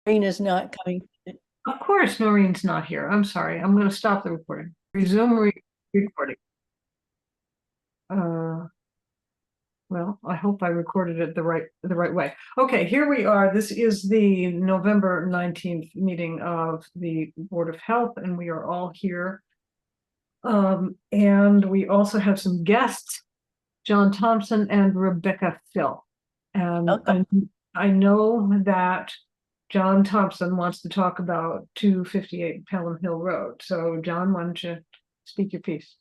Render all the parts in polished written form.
Irene is not coming. Of course, Noreen's not here. I'm sorry. I'm going to stop the recording. Resume recording. Uh, well, I hope I recorded it the right way. Okay, here we are. This is the November 19th meeting of the Board of Health, and we are all here. And we also have some guests, John Thompson and Rebecca Phil. And I know that John Thompson wants to talk about 258 Pelham Hill Road. So John, why don't you speak your piece?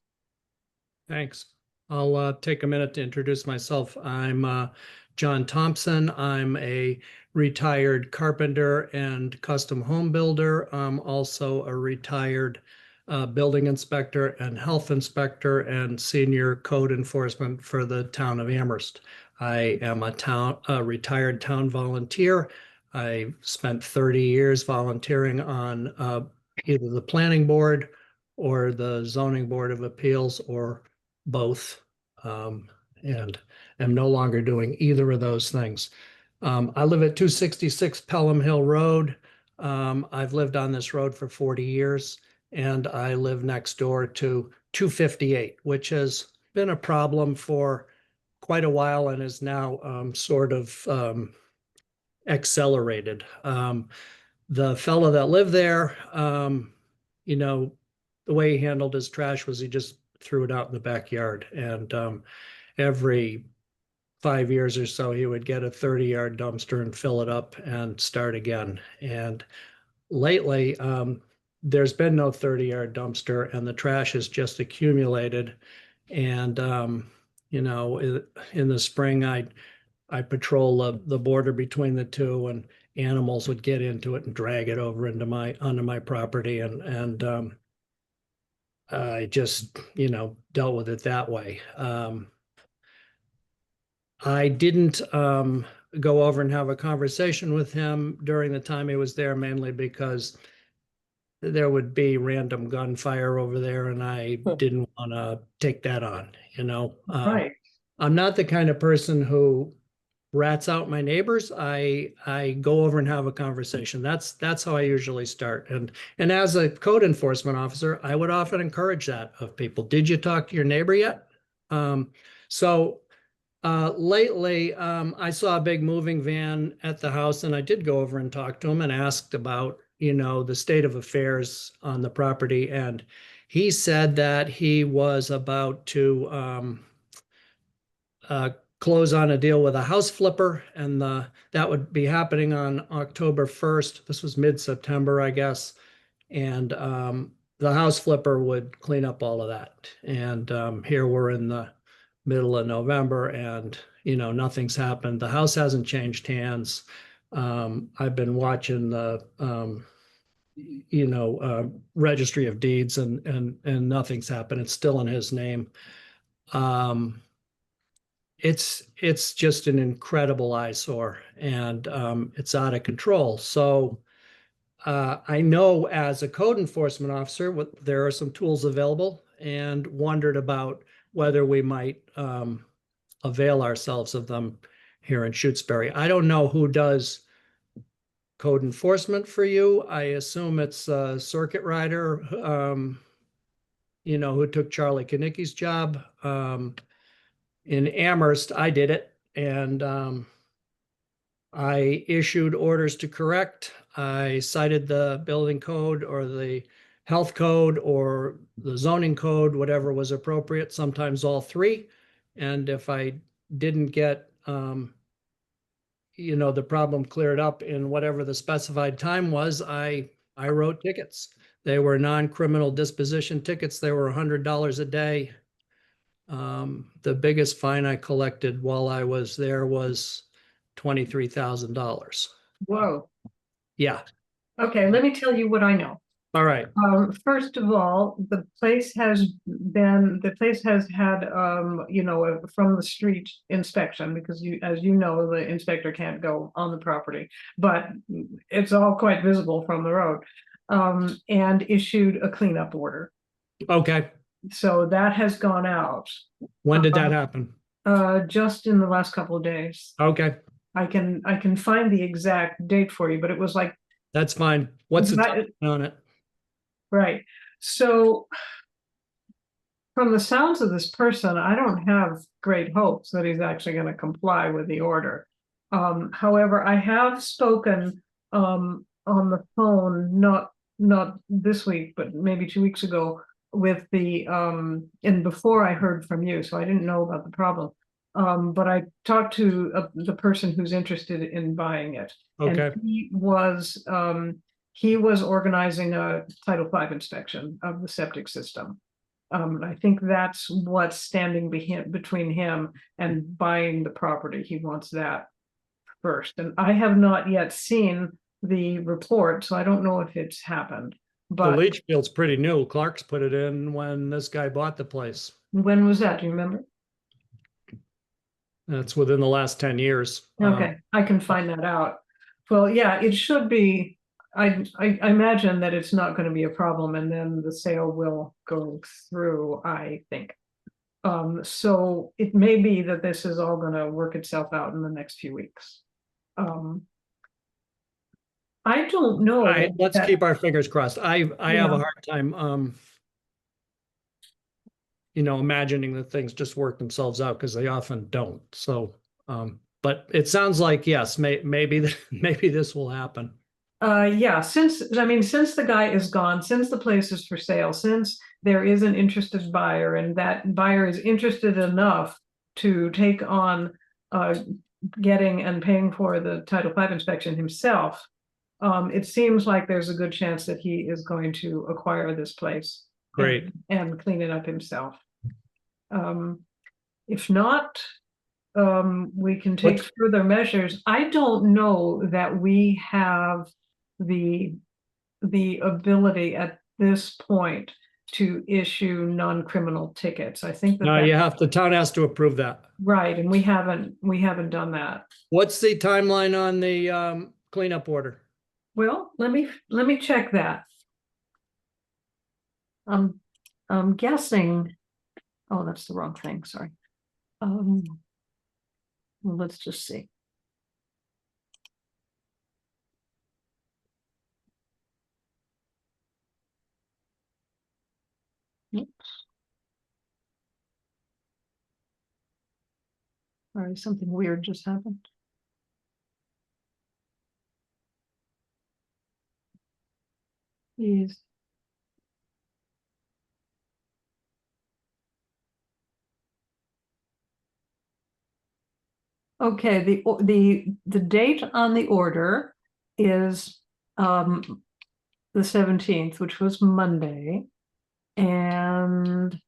Thanks. I'll take a minute to introduce myself. I'm John Thompson. I'm a retired carpenter and custom home builder. I'm also a retired building inspector and health inspector and senior code enforcement for the town of Amherst. I am a retired town volunteer. I spent 30 years volunteering on either the planning board or the zoning board of appeals or both, and am no longer doing either of those things. I live at 266 Pelham Hill Road. I've lived on this road for 40 years, and I live next door to 258, which has been a problem for quite a while and is now sort of accelerated. The fellow that lived there, you know, the way he handled his trash was he just threw it out in the backyard. And every 5 years or so, he would get a 30-yard dumpster and fill it up and start again. And lately, there's been no 30-yard dumpster, and the trash has just accumulated. And you know, in the spring, I patrol the border between the two, and animals would get into it and drag it over onto my property, and I just, dealt with it that way. I didn't go over and have a conversation with him during the time he was there, mainly because there would be random gunfire over there, and I didn't want to take that on, Right. I'm not the kind of person who rats out my neighbors. I go over and have a conversation. That's how I usually start. And as a code enforcement officer, I would often encourage that of people. Did you talk to your neighbor yet? So lately, I saw a big moving van at the house, and I did go over and talk to him and asked about, the state of affairs on the property. And he said that he was about to close on a deal with a house flipper, and that would be happening on October 1st. This was mid-September, I guess. And the house flipper would clean up all of that. And here we're in the middle of November, and nothing's happened. The house hasn't changed hands. I've been watching the registry of deeds, and nothing's happened. It's still in his name. It's just an incredible eyesore, and it's out of control. So I know as a code enforcement officer, there are some tools available, and wondered about whether we might avail ourselves of them here in Shutesbury. I don't know who does code enforcement for you. I assume it's a circuit rider, who took Charlie Kanicki's job. In Amherst, I did it, and I issued orders to correct. I cited the building code or the health code or the zoning code, whatever was appropriate, sometimes all three. And if I didn't get, the problem cleared up in whatever the specified time was, I wrote tickets. They were non-criminal disposition tickets. They were $100 a day. The biggest fine I collected while I was there was $23,000. Whoa. Yeah. Okay, let me tell you what I know. All right. First of all, the place has had, from the street inspection, because as you know, the inspector can't go on the property, but it's all quite visible from the road, and issued a cleanup order. Okay. So that has gone out. When did that happen? Just in the last couple of days. Okay. I can find the exact date for you, but it was like That's fine. What's the But- time on it? Right, so from the sounds of this person, I don't have great hopes that he's actually gonna comply with the order. However, I have spoken, on the phone, not this week, but maybe 2 weeks ago, with the, and before I heard from you, so I didn't know about the problem. But I talked to the person who's interested in buying it. And Okay, he was organizing a Title V inspection of the septic system. I think that's what's standing between him and buying the property. He wants that first, and I have not yet seen the report, so I don't know if it's happened. the But leach field's pretty new. Clark's put it in when this guy bought the place. when was that? Do you remember? That's within the last 10 years. Okay, I can find that out. Well, yeah, it should be. I imagine that it's not going to be a problem, and then the sale will go through, I think. So it may be that this is all going to work itself out in the next few weeks. I don't know. All right, let's that- keep our fingers crossed. I have Yeah. a hard time, imagining that things just work themselves out because they often don't. So, but it sounds like, yes, maybe maybe this will happen. Yeah, since the guy is gone, since the place is for sale, since there is an interested buyer, and that buyer is interested enough to take on getting and paying for the Title V inspection himself, it seems like there's a good chance that he is going to acquire this place. Great. And clean it up himself. If not, we can take further measures. I don't know that we have the ability at this point to issue non-criminal tickets. I think No, that the town has to approve that. right, and we haven't done that. What's the timeline on the cleanup order? Well, let me check that. I'm guessing, oh, that's the wrong thing, sorry. Well, let's just see. Oops. Sorry, something weird just happened. Please. Okay, the date on the order is the 17th, which was Monday. And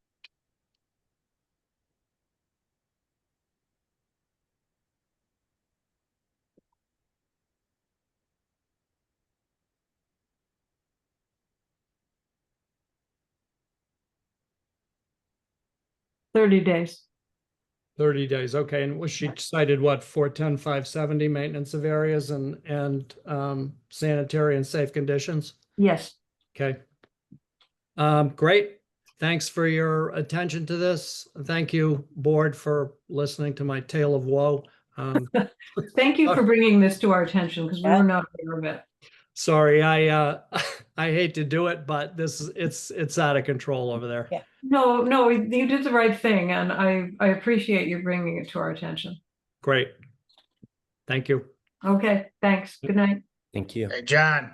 $30. 30 days. Okay. And was she cited what, 410, 570 maintenance of areas and sanitary and safe conditions? Yes. Okay. Great. Thanks for your attention to this. Thank you, board, for listening to my tale of woe. Thank you for bringing this to our attention, because we were not aware of it. Sorry, I hate to do it, but it's out of control over there. Yeah. No, you did the right thing, and I appreciate you bringing it to our attention. Great. Thank you. Okay, thanks. Good night. Thank you. Hey, John,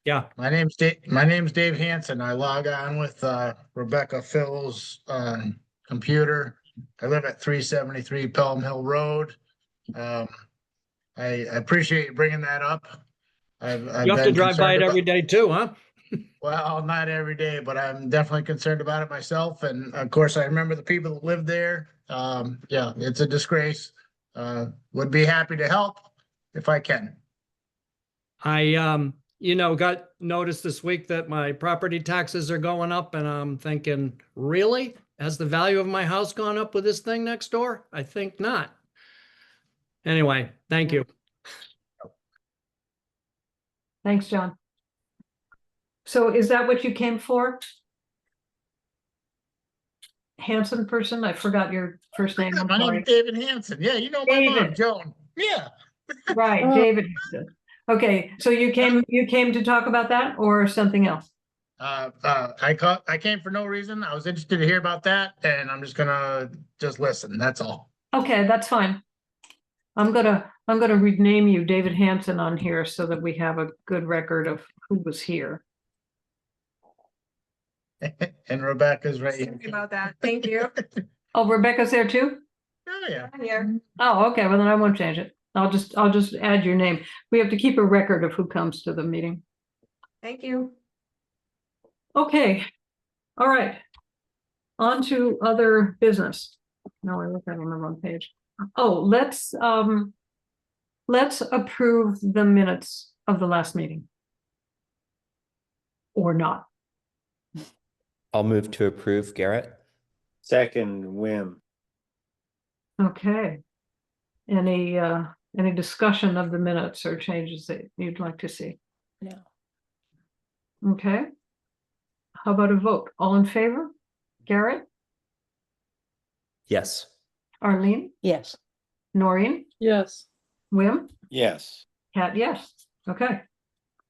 Yeah. my name's Dave Hanson. I log on with Rebecca Phil's computer. I live at 373 Pelham Hill Road. I appreciate you bringing that up. I've You have to been drive by it concerned every day too, huh? well, not every day, but I'm definitely concerned about it myself. And of course, I remember the people that live there. Yeah, it's a disgrace. Would be happy to help if I can. I got notice this week that my property taxes are going up, and I'm thinking, really? Has the value of my house gone up with this thing next door? I think not. Anyway, thank you. Thanks, John. So is that what you came for? Hanson person? I forgot your first name. I'm My name sorry. is David Hanson. Yeah, you know my mom, David. Joan. Yeah. Right, David. Hanson. Okay, so you came to talk about that or something else? I came for no reason. I was interested to hear about that and I'm just gonna just listen. That's all. Okay, that's fine. I'm gonna rename you David Hanson on here so that we have a good record of who was here. And Rebecca's right Sorry here. about that. Thank you. Oh, Rebecca's there too? Oh, yeah. I'm here. Oh, okay, well then I won't change it. I'll just add your name. We have to keep a record of who comes to the meeting. Thank you. Okay, all right. On to other business. No, I looked at it on the wrong page. Oh, let's approve the minutes of the last meeting. Or not. I'll move to approve, Garrett. Second, Wim. Okay. Any discussion of the minutes or changes that you'd like to see? No. Okay. How about a vote? All in favor? Garrett, Yes. Arlene, Yes. Noreen, Yes. Wim, Yes. Kat, yes. Okay.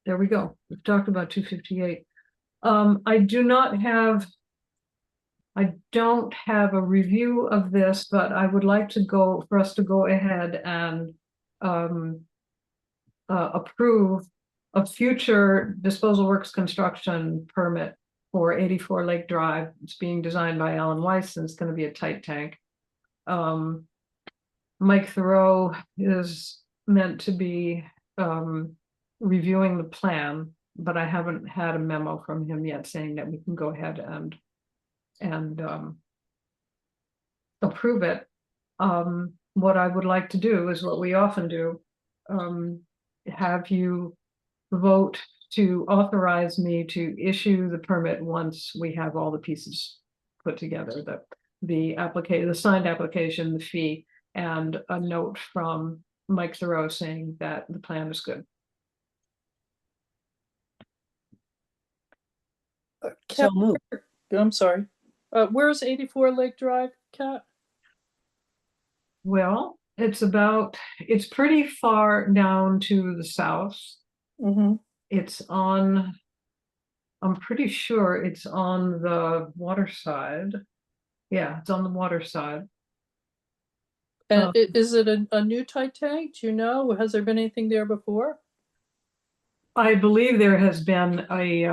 There we go. We've talked about 258. I don't have a review of this, but I would like for us to go ahead and approve a future disposal works construction permit for 84 Lake Drive. It's being designed by Alan Weiss and it's going to be a tight tank. Mike Thoreau is meant to be reviewing the plan, but I haven't had a memo from him yet saying that we can go ahead and approve it. What I would like to do is what we often do, have you vote to authorize me to issue the permit once we have all the pieces put together, the signed application, the fee, and a note from Mike Thoreau saying that the plan is good. So move. I'm sorry. Where's 84 Lake Drive, Kat? Well, it's pretty far down to the south. Mm-hmm. I'm pretty sure it's on the water side. Yeah, it's on the water side. And is it a new tight tank? Do you know? Has there been anything there before? I believe there has been a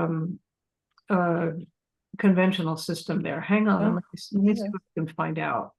conventional system there. Hang on, let me see if I can find out.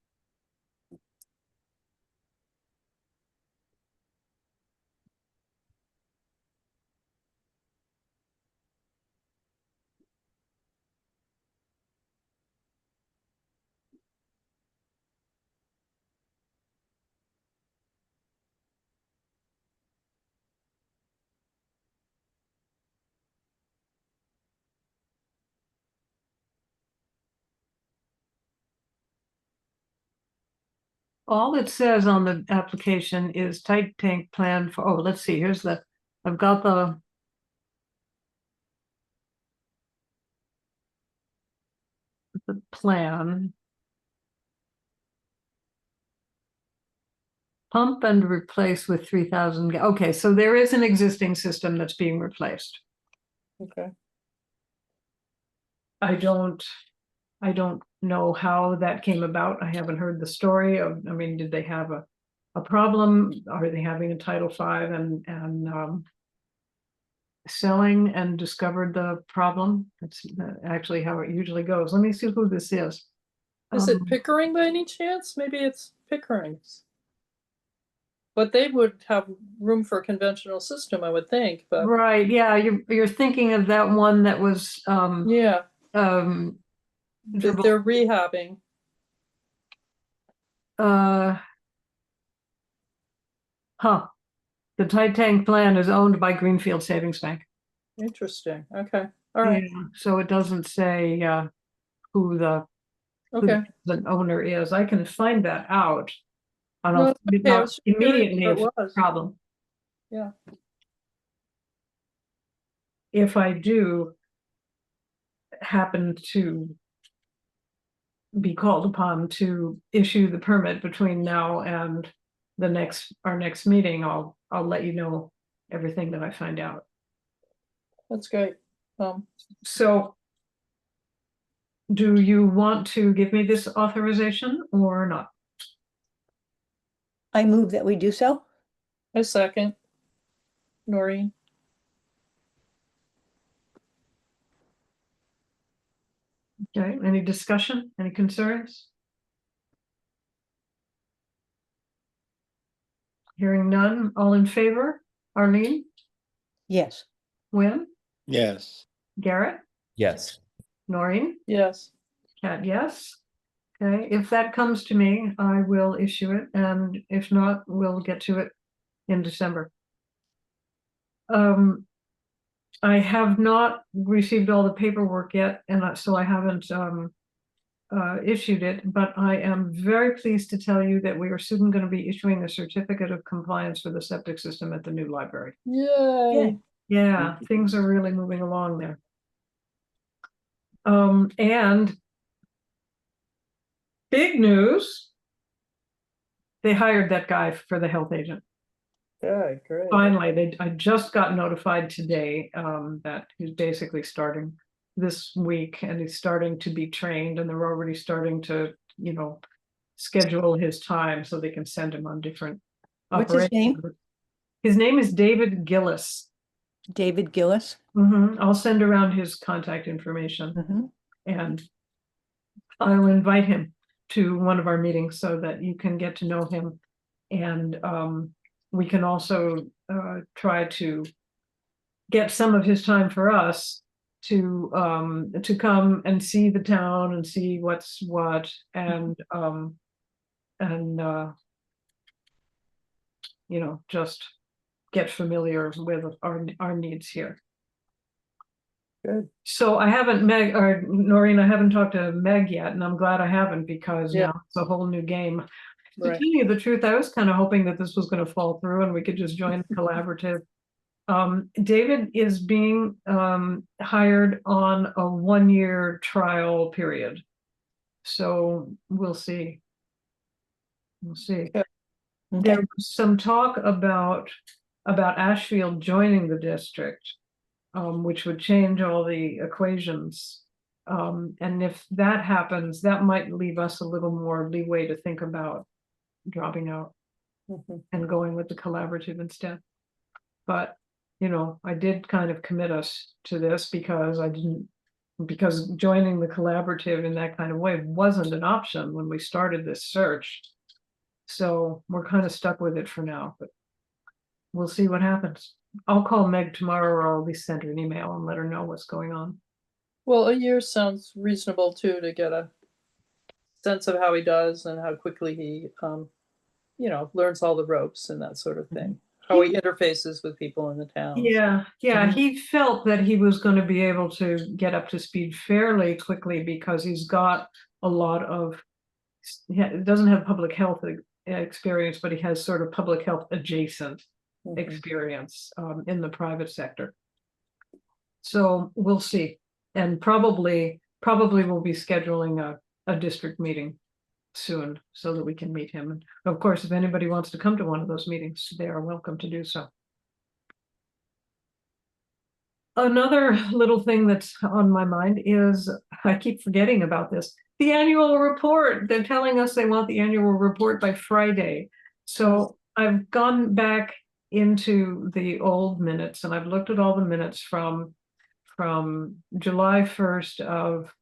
All it says on the application is tight tank plan for, oh, let's see, I've got the plan. Pump and replace with 3,000. Okay, so there is an existing system that's being replaced. Okay. I don't know how that came about. I haven't heard the story of, I mean, did they have a problem? Are they having a Title V and selling and discovered the problem? That's actually how it usually goes. Let me see who this is. Is it Pickering by any chance? Maybe it's Pickering's. But they would have room for a conventional system, I would think, but. Right, yeah, you're thinking of that one that was Yeah, dribble- they're rehabbing. The tight tank plan is owned by Greenfield Savings Bank. Interesting. Okay. All right. Yeah, so it doesn't say who the Okay. owner is. I can find that out. I No, don't it's okay. I was just curious immediately if if it it's a was. problem. Yeah. If I do happen to be called upon to issue the permit between now and our next meeting, I'll let you know everything that I find out. That's great. So do you want to give me this authorization or not? I move that we do so. A second. Noreen, Okay, any discussion, any concerns? Hearing none, all in favor? Arlene, Yes. Wim, Yes. Garrett, Yes. Noreen, yes. Cat, yes. Okay, if that comes to me, I will issue it, and if not, we'll get to it in December. I have not received all the paperwork yet, and so I haven't issued it, but I am very pleased to tell you that we are soon going to be issuing a certificate of compliance for the septic system at the new library. Yay. Yeah, things are really moving along there. And big news, they hired that guy for the health agent. Okay, great. Finally, I just got notified today that he's basically starting this week, and he's starting to be trained, and they're already starting to, schedule his time so they can send him on different What's his name? operations. His name is David Gillis. David Gillis. I'll send around his contact information, Mhm. and I'll invite him to one of our meetings so that you can get to know him. And we can also try to get some of his time for us to come and see the town and see what's what, and just get familiar with our needs here. Good. So I haven't, Noreen, I haven't talked to Meg yet, and I'm glad I haven't, because Yeah. now it's a whole new game. To Right. tell you the truth, I was kind of hoping that this was going to fall through and we could just join the collaborative. David is being hired on a 1-year trial period. So we'll see. We'll see. Okay. There Okay. was some talk about Ashfield joining the district, which would change all the equations. And if that happens, that might leave us a little more leeway to think about dropping out Mhm. and going with the collaborative instead. But, I did kind of commit us to this because because joining the collaborative in that kind of way wasn't an option when we started this search. So we're kind of stuck with it for now, but we'll see what happens. I'll call Meg tomorrow, or I'll at least send her an email and let her know what's going on. Well, a year sounds reasonable too, to get a sense of how he does and how quickly he, learns all the ropes and that sort of thing. How he interfaces with people in the town. Yeah, Mhm. he felt that he was going to be able to get up to speed fairly quickly because he's got a lot of, he doesn't have public health experience, but he has sort of public health adjacent Mhm. experience in the private sector. So we'll see, and probably we'll be scheduling a district meeting soon so that we can meet him. And of course, if anybody wants to come to one of those meetings, they are welcome to do so. Another little thing that's on my mind is, I keep forgetting about this, the annual report. They're telling us they want the annual report by Friday. So I've gone back into the old minutes and I've looked at all the minutes from July 1st of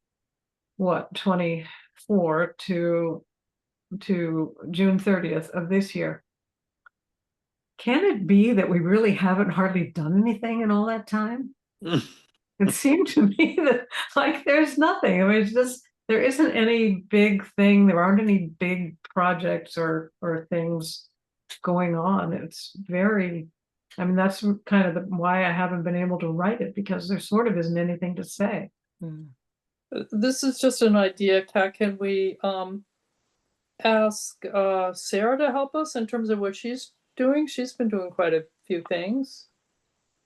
24 to June 30th of this year. Can it be that we really haven't hardly done anything in all that time? It seemed to me that there's nothing. I mean, it's just, there isn't any big thing. There aren't any big projects or things going on. It's very, that's kind of why I haven't been able to write it, because there sort of isn't anything to say. This is just an idea, Kat. Can we ask Sarah to help us in terms of what she's doing? She's been doing quite a few things.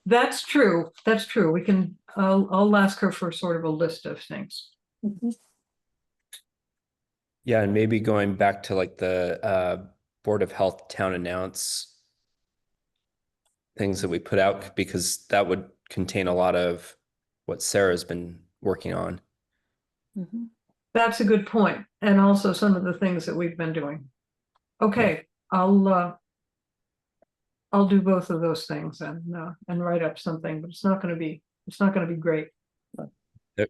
That's true. That's true. We can, I'll ask her for sort of a list of things. Yeah, and maybe going back to like the Board of Health town announce things that we put out because that would contain a lot of what Sarah's been working on. Mhm. That's a good point, and also some of the things that we've been doing. Okay, I'll do both of those things and write up something, but it's not gonna be great.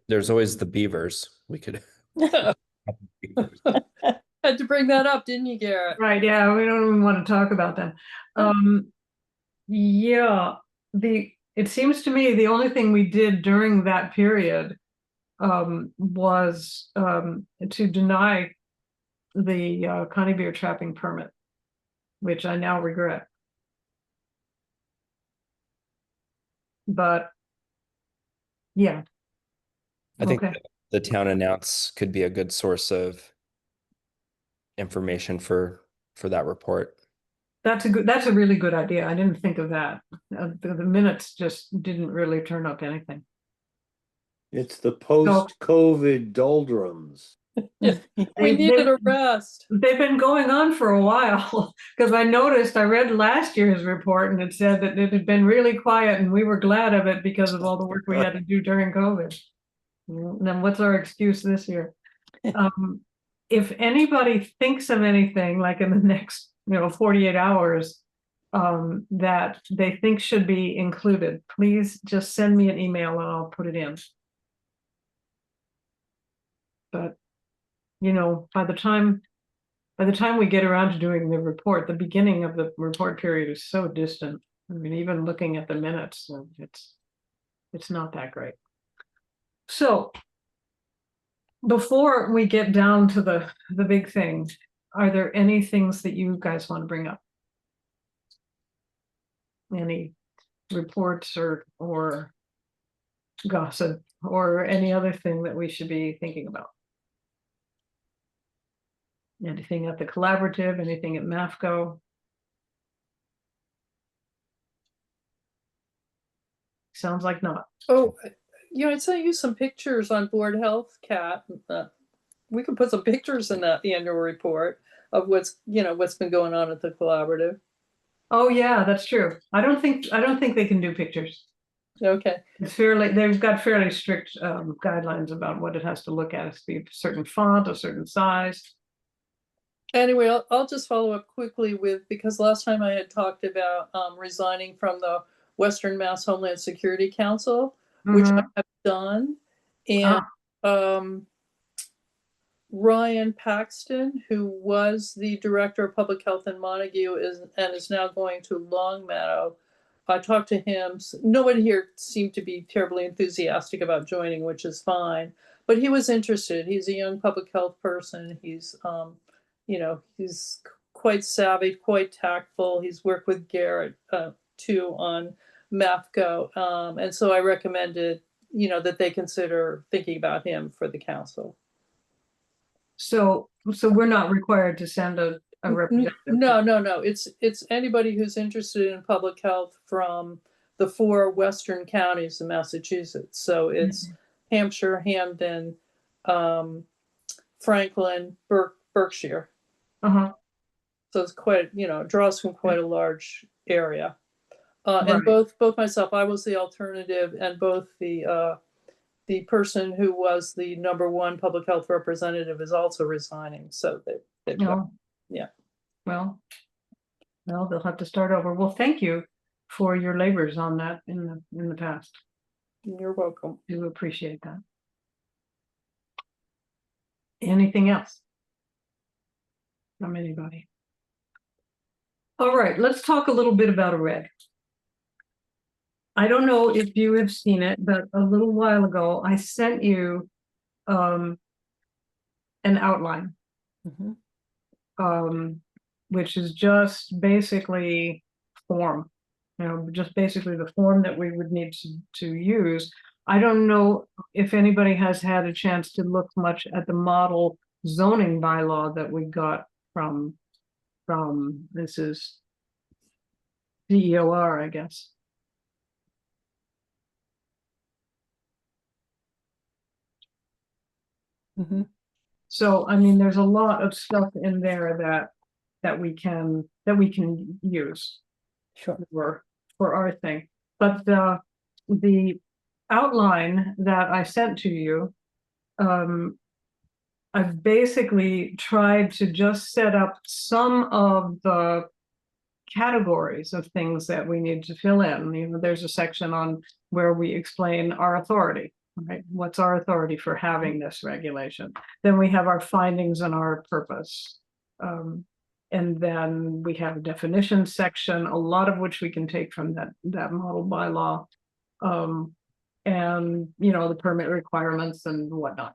There's always the beavers. We could. Had to bring that up, didn't you, Garrett? Right, yeah, we don't even want to talk about them. Yeah, it seems to me the only thing we did during that period was to deny the Connie beer trapping permit, which I now regret. But yeah, I think okay. the town announce could be a good source of information for that report. That's a really good idea. I didn't think of that. The minutes just didn't really turn up anything. It's the post-COVID doldrums. We They- needed they- a rest. They've been going on for a while, because I read last year's report and it said that it had been really quiet and we were glad of it because of all the work we had to do during COVID. And then what's our excuse this year? If anybody thinks of anything like in the next, 48 hours, that they think should be included, please just send me an email and I'll put it in. But by the time we get around to doing the report, the beginning of the report period is so distant. I mean, even looking at the minutes, it's not that great. So before we get down to the big thing, are there any things that you guys want to bring up? Any reports or gossip or any other thing that we should be thinking about? Anything at the collaborative, anything at MAFCO? Sounds like not. Oh, I sent you some pictures on Board Health, Kat. We could put some pictures in the annual report of what's been going on at the collaborative. Oh yeah, that's true. I don't think they can do pictures. Okay. They've got fairly strict guidelines about what it has to look at. It's to be a certain font, a certain size. Anyway, I'll just follow up quickly because last time I had talked about resigning from the Western Mass Homeland Security Council, which I have done. And Ryan Paxton, who was the director of public health in Montague, is now going to Longmeadow. I talked to him. Nobody here seemed to be terribly enthusiastic about joining, which is fine. But he was interested. He's a young public health person. He's he's quite savvy, quite tactful. He's worked with Garrett too on MAFCO. And so I recommended, that they consider thinking about him for the council. So we're not required to send a representative? No. It's anybody who's interested in public health from the 4 western counties in Massachusetts. So it's Hampshire, Hamden, Franklin, Berkshire. So it's quite, draws from quite a large area. And both myself, I was the alternative, and both the person who was the #1 public health representative is also resigning. So they've got, yeah. Well, they'll have to start over. Well, thank you for your labors on that in the past. You're welcome. I do appreciate that. Anything else from anybody? All right, let's talk a little bit about a reg. I don't know if you have seen it, but a little while ago, I sent you an outline, which is just basically form, just basically the form that we would need to use. I don't know if anybody has had a chance to look much at the model zoning bylaw that we got from this is DEOR, I guess. So, I mean, there's a lot of stuff in there that we can use. Sure. for our thing. But the outline that I sent to you, I've basically tried to just set up some of the categories of things that we need to fill in. You know, there's a section on where we explain our authority, right? What's our authority for having this regulation? Then we have our findings and our purpose. And then we have a definition section, a lot of which we can take from that model bylaw. And, you know, the permit requirements and whatnot.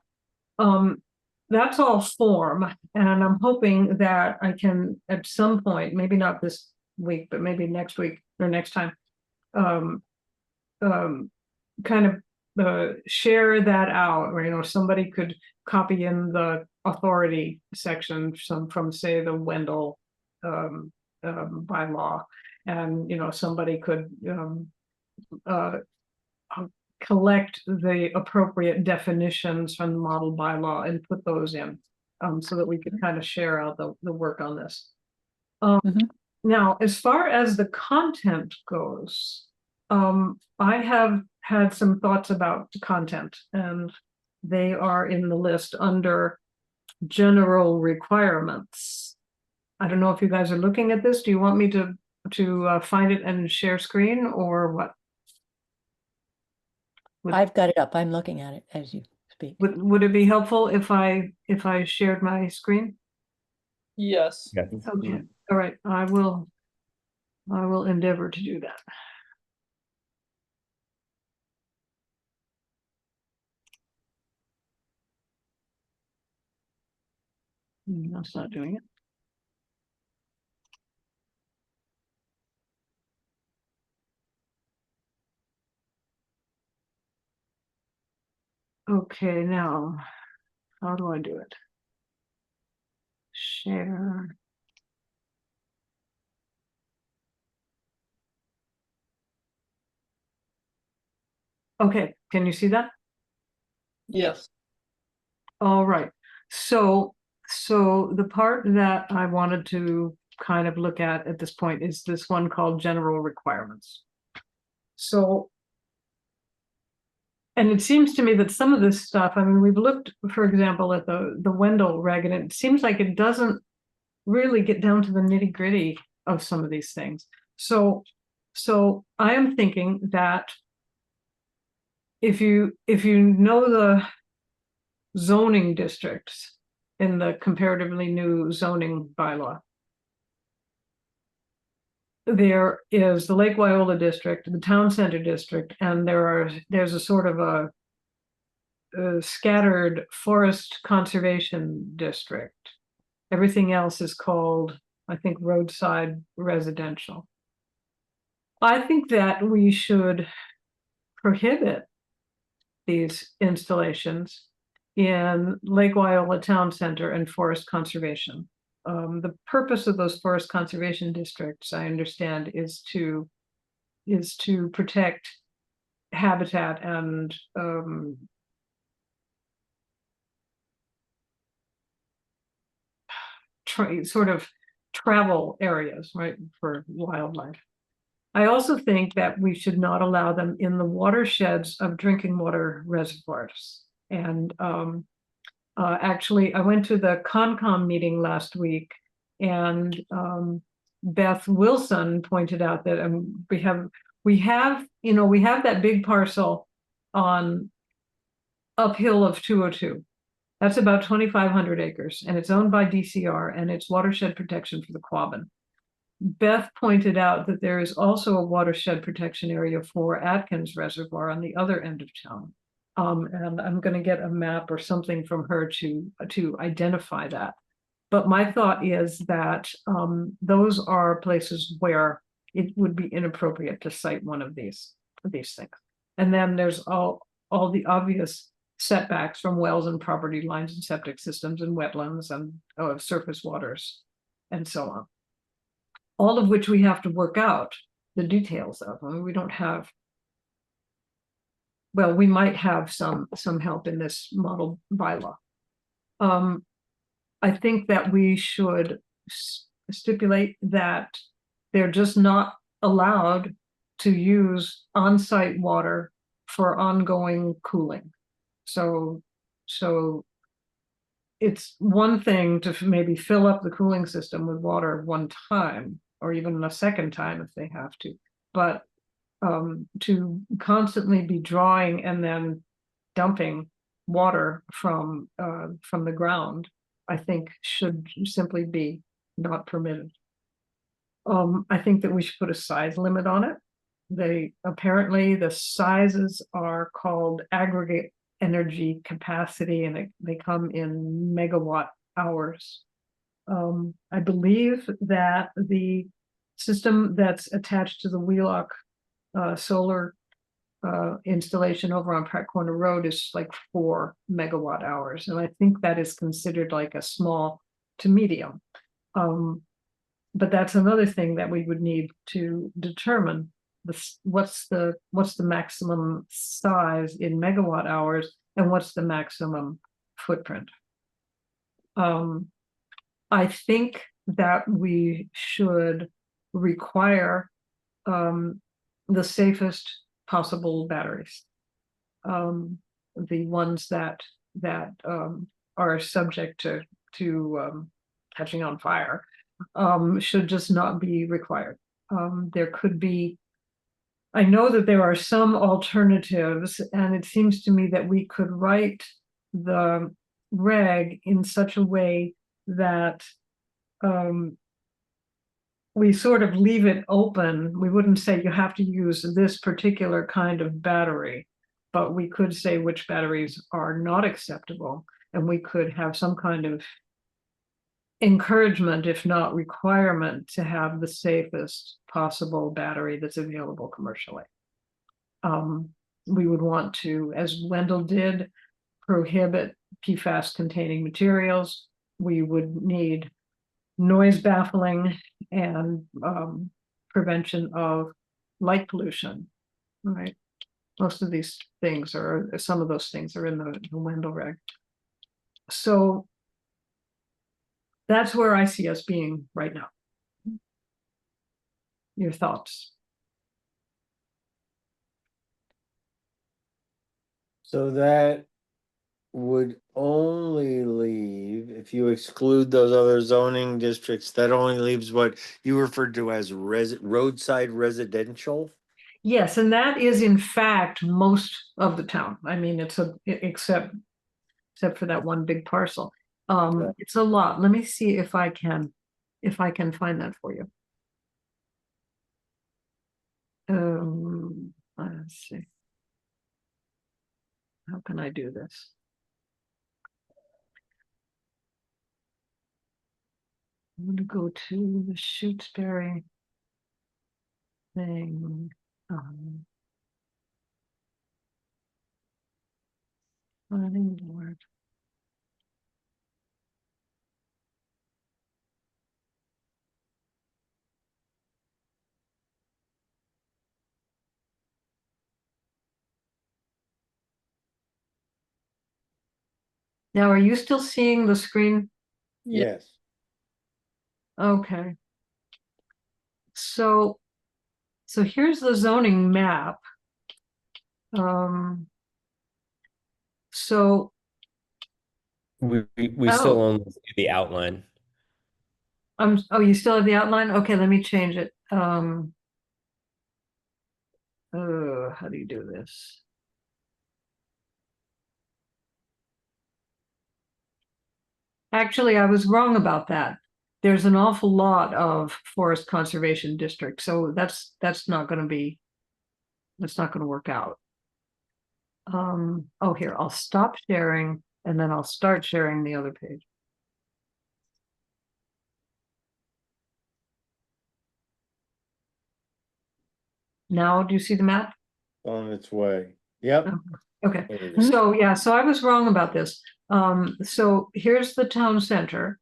That's all form, and I'm hoping that I can, at some point, maybe not this week, but maybe next week or next time, kind of share that out, or, you know, somebody could copy in the authority section from say the Wendell bylaw, and, you know, somebody could collect the appropriate definitions from the model bylaw and put those in, so that we could kind of share out the work on this. Now, as far as the content goes, I have had some thoughts about the content, and they are in the list under general requirements. I don't know if you guys are looking at this. Do you want me to find it and share screen, or what? I've got it up. I'm looking at it as you speak. Would it be helpful if I shared my screen? Yes. Yeah. Okay, all right, I will endeavor to do that. That's not doing it. Okay, now, how do I do it? Share. Okay, can you see that? Yes. All right, so the part that I wanted to kind of look at this point is this one called general requirements. So, and it seems to me that some of this stuff, I mean, we've looked, for example, at the Wendell reg, and it seems like it doesn't really get down to the nitty gritty of some of these things. So I am thinking that if you know the zoning districts in the comparatively new zoning bylaw, there is the Lake Wyola district, the town center district, and there's a sort of a scattered forest conservation district. Everything else is called, I think, roadside residential. I think that we should prohibit these installations in Lake Wyola Town Center and forest conservation. The purpose of those forest conservation districts, I understand, is to protect habitat and sort of travel areas, right, for wildlife. I also think that we should not allow them in the watersheds of drinking water reservoirs. And actually, I went to the Concom meeting last week, and Beth Wilson pointed out that we have that big parcel on uphill of 202. That's about 2,500 acres, and it's owned by DCR, and it's watershed protection for the Quabbin. Beth pointed out that there is also a watershed protection area for Atkins Reservoir on the other end of town. And I'm going to get a map or something from her to identify that. But my thought is that those are places where it would be inappropriate to cite one of these things. And then there's all the obvious setbacks from wells and property lines and septic systems and wetlands and surface waters and so on. All of which we have to work out the details of. I mean, we don't have, well, we might have some help in this model bylaw. I think that we should stipulate that they're just not allowed to use on-site water for ongoing cooling. So it's one thing to maybe fill up the cooling system with water one time, or even a second time if they have to, but to constantly be drawing and then dumping water from the ground, I think should simply be not permitted. I think that we should put a size limit on it. Apparently the sizes are called aggregate energy capacity, and they come in megawatt hours. I believe that the system that's attached to the Wheelock solar installation over on Pratt Corner Road is like 4 megawatt hours, and I think that is considered like a small to medium. But that's another thing that we would need to determine what's the maximum size in megawatt hours and what's the maximum footprint. I think that we should require the safest possible batteries. The ones that are subject to catching on fire should just not be required. There could be, I know that there are some alternatives, and it seems to me that we could write the reg in such a way that we sort of leave it open. We wouldn't say you have to use this particular kind of battery, but we could say which batteries are not acceptable, and we could have some kind of encouragement, if not requirement, to have the safest possible battery that's available commercially. We would want to, as Wendell did, prohibit PFAS containing materials. We would need noise baffling and prevention of light pollution, right? Most of these things are, some of those things are in the Wendell reg. So that's where I see us being right now. Your thoughts? So that would only leave, if you exclude those other zoning districts, that only leaves what you referred to as roadside residential? Yes, and that is in fact most of the town. I mean, except for that one big parcel. Right. It's a lot. Let me see if I can find that for you. Let's see. How can I do this? I'm going to go to the Shutesbury thing. Planning board. Now, are you still seeing the screen? Yeah. Yes. Okay. So here's the zoning map. So We still Oh. only see the outline. oh, you still have the outline? Okay, let me change it. How do you do this? Actually, I was wrong about that. There's an awful lot of forest conservation districts, so that's not going to work out. Oh, here, I'll stop sharing and then I'll start sharing the other page. Now, do you see the map? On its way. Yep. Okay. There it is. So yeah, so I was wrong about this. So here's the town center.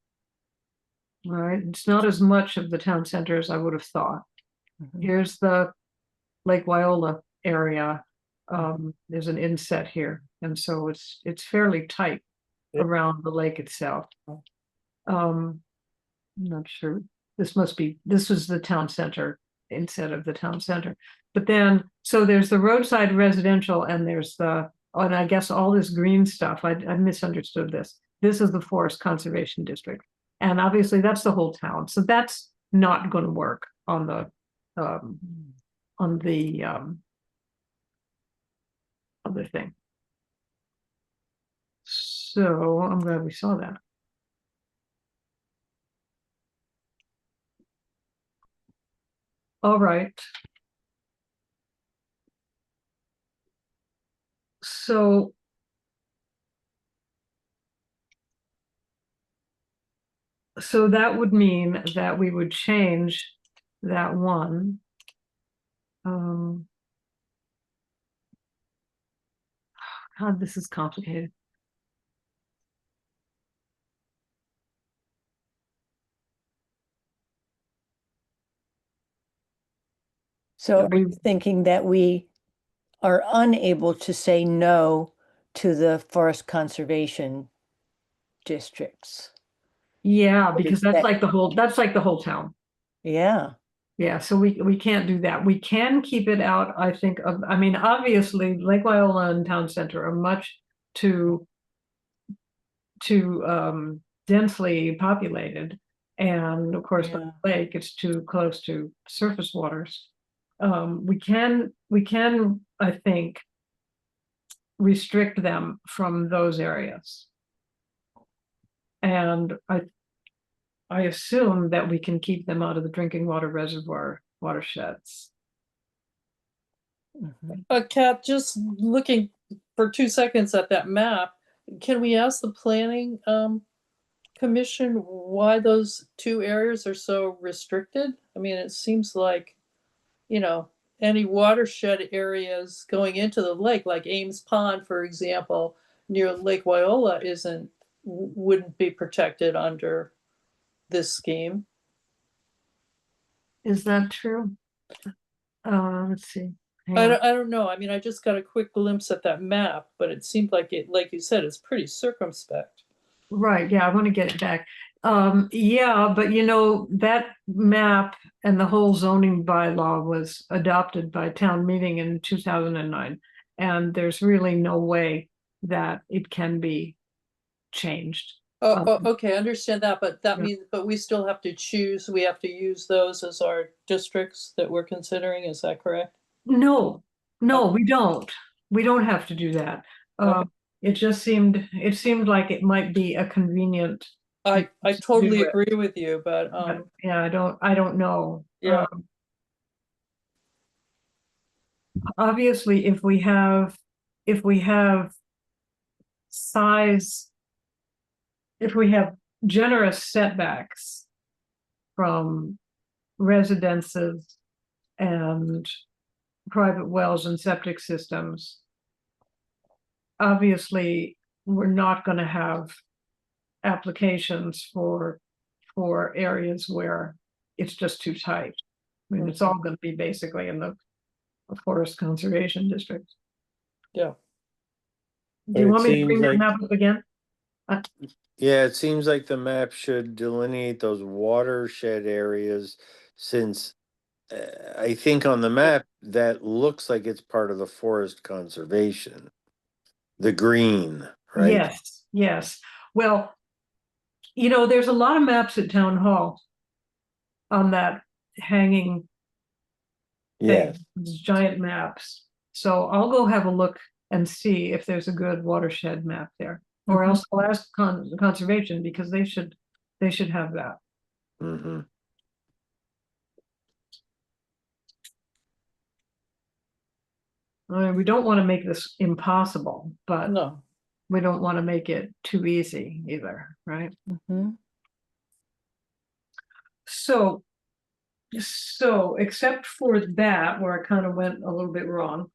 All right, it's not as much of the town center as I would have thought. Here's the Lake Wyola area. There's an inset here, and so it's fairly tight around the lake itself. I'm not sure. This was the town center instead of the town center. But then, so there's the roadside residential and there's the, and I guess all this green stuff, I misunderstood this. This is the Forest Conservation District. And obviously that's the whole town. So that's not gonna work on the, other thing. So I'm glad we saw that. All right. So that would mean that we would change that one. God, this is complicated. So Yeah, are you thinking that we are unable to say no to the forest conservation districts? Yeah, What because is that's that? like the whole town. Yeah, Yeah, so we can't do that. We can keep it out, I think, of, I mean, obviously Lake Wyola and Town Center are much too densely populated. And of course, the Yeah. lake is too close to surface waters. We can, I think, restrict them from those areas. And I assume that we can keep them out of the drinking water reservoir watersheds. mhm. Kat, just looking for 2 seconds at that map, can we ask the planning commission why those two areas are so restricted? I mean, it seems like, you know, any watershed areas going into the lake, like Ames Pond, for example, near Lake Wyola wouldn't be protected under this scheme. Is that true? Let's see. Hang I on. don't know. I mean, I just got a quick glimpse at that map, but it seemed like it, like you said, it's pretty circumspect. Right, yeah, I want to get it back. Yeah, but you know, that map and the whole zoning bylaw was adopted by town meeting in 2009. And there's really no way that it can be changed. Okay, I understand that, but that Yeah. means, but we still have to choose, we have to use those as our districts that we're considering, is that correct? No, we don't. We don't have to do that. Okay. It seemed like it might be a convenient. I to totally do it, agree with you, but, but, yeah, I don't know. Yeah. Obviously, if we have size, if we have generous setbacks from residences and private wells and septic systems, obviously, we're not going to have applications for areas where it's just too tight. I mean, it's all going to be basically in the forest conservation district. Yeah. Do you It want me to bring seems that like- map up again? Yeah, it seems like the map should delineate those watershed areas since I think on the map that looks like it's part of the forest conservation. The green, right? Yes, yes. Well, you know, there's a lot of maps at town hall on that hanging thing, Yes. these giant maps. So I'll go have a look and see if there's a good watershed map there. Or else I'll ask conservation because they should have that. Mm-hmm. I mean, we don't want to make this impossible, but No, we don't want to make it too easy either, right? Mhm. So except for that, where I kind of went a little bit wrong,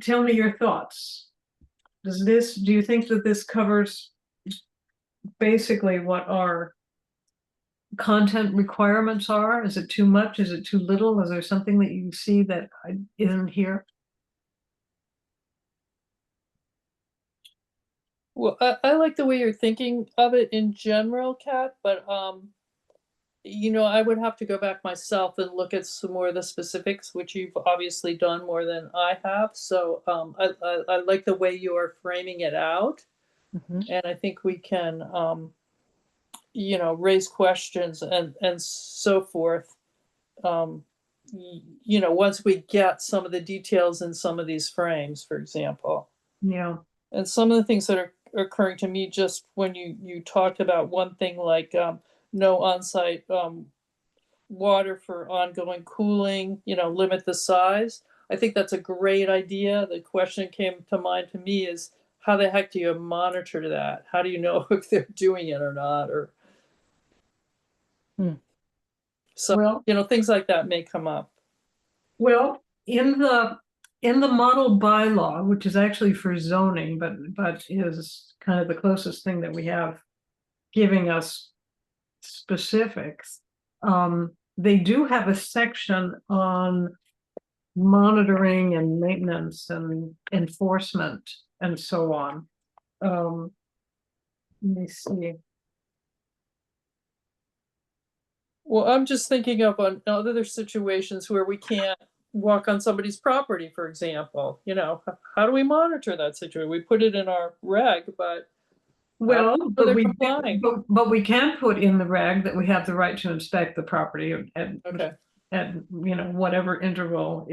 tell me your thoughts. Do you think that this covers basically what our content requirements are? Is it too much? Is it too little? Is there something that you see that isn't here? well, I like the way you're thinking of it in general, Kat, but I would have to go back myself and look at some more of the specifics, which you've obviously done more than I have. So I like the way you are framing it out. Mhm. And I think we can, raise questions and so forth. Once we get some of the details in some of these frames, for example. Yeah, And some of the things that are occurring to me just when you talked about one thing like no on-site water for ongoing cooling, limit the size. I think that's a great idea. The question came to mind to me is how the heck do you monitor that? How do you know if they're doing it or not? Or so, well, things like that may come up. well, in the model bylaw, which is actually for zoning, but is kind of the closest thing that we have giving us specifics. They do have a section on monitoring and maintenance and enforcement and so on. Let me see. Well, I'm just thinking of on other situations where we can't walk on somebody's property, for example. How do we monitor that situation? We put it in our reg, but Well, they're complying. but we can put in the reg that we have the right to inspect the property Okay. at whatever interval